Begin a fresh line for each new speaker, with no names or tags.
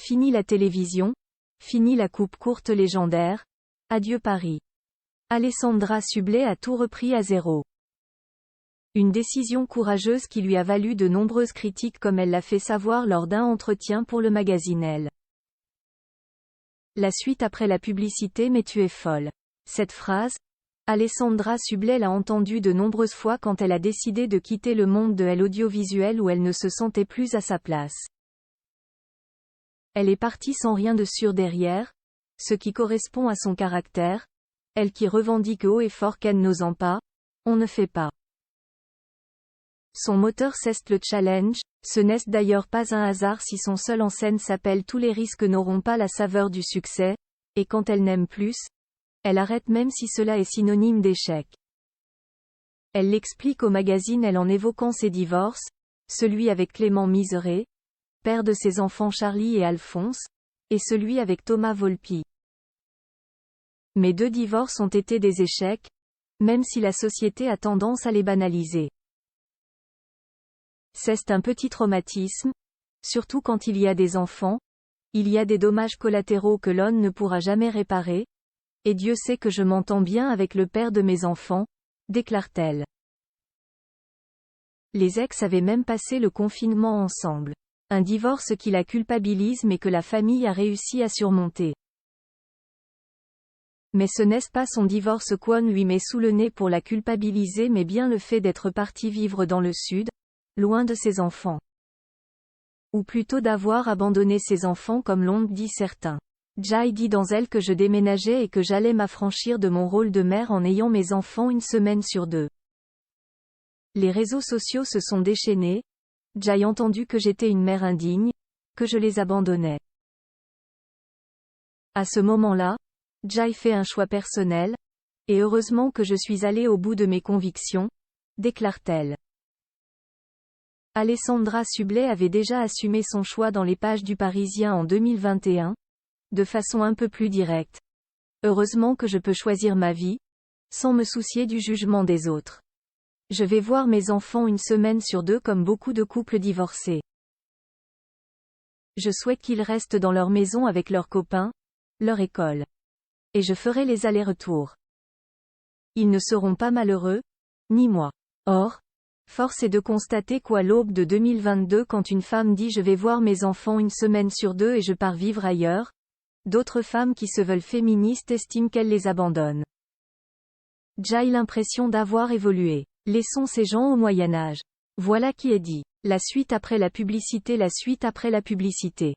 Fini la télévision, fini la coupe courte légendaire, adieu Paris. Alessandra Sublet a tout repris à zéro. Une décision courageuse qui lui a valu de nombreuses critiques comme elle l'a fait savoir lors d'un entretien pour le magazine Elle. La suite après la publicité mais tu es folle. Cette phrase, Alessandra Sublet l'a entendue de nombreuses fois quand elle a décidé de quitter le monde de l'audiovisuel où elle ne se sentait plus à sa place. Elle est partie sans rien de sûr derrière, ce qui correspond à son caractère, elle qui revendique haut et fort qu'elle n'osant pas, on ne fait pas. Son moteur c'est le challenge, ce n'est d'ailleurs pas un hasard si son seul en scène s'appelle Tous les risques n'auront pas la saveur du succès, et quand elle n'aime plus, elle arrête même si cela est synonyme d'échec. Elle l'explique au magazine Elle en évoquant ses divorces, celui avec Clément Miseré, père de ses enfants Charlie et Alphonse, et celui avec Thomas Volpi. Mes 2 divorces ont été des échecs, même si la société a tendance à les banaliser. C'est un petit traumatisme, surtout quand il y a des enfants, il y a des dommages collatéraux que l'on ne pourra jamais réparer, et Dieu sait que je m'entends bien avec le père de mes enfants, déclare-t-elle. Les ex avaient même passé le confinement ensemble. Un divorce qui la culpabilise mais que la famille a réussi à surmonter. Mais ce n'est pas son divorce qu'on lui met sous le nez pour la culpabiliser mais bien le fait d'être partie vivre dans le sud, loin de ses enfants. Ou plutôt d'avoir abandonné ses enfants comme l'ont dit certains. Jai dit dans Elle que je déménageais et que j'allais m'affranchir de mon rôle de mère en ayant mes enfants une semaine sur 2. Les réseaux sociaux se sont déchaînés, Jai entendu que j'étais une mère indigne, que je les abandonnais. À ce moment-là, Jai fait un choix personnel, et heureusement que je suis allée au bout de mes convictions, déclare-t-elle. Alessandra Sublet avait déjà assumé son choix dans les pages du Parisien en 2021, de façon un peu plus directe. Heureusement que je peux choisir ma vie, sans me soucier du jugement des autres. Je vais voir mes enfants une semaine sur 2 comme beaucoup de couples divorcés. Je souhaite qu'ils restent dans leur maison avec leurs copains, leur école. Et je ferai les allers-retours. Ils ne seront pas malheureux, ni moi. Or, force est de constater qu'à l'aube de 2022 quand une femme dit je vais voir mes enfants une semaine sur 2 et je pars vivre ailleurs, d'autres femmes qui se veulent féministes estiment qu'elle les abandonne. Jai l'impression d'avoir évolué. Laissons ces gens au Moyen-Âge. Voilà qui est dit. La suite après la publicité. La suite après la publicité.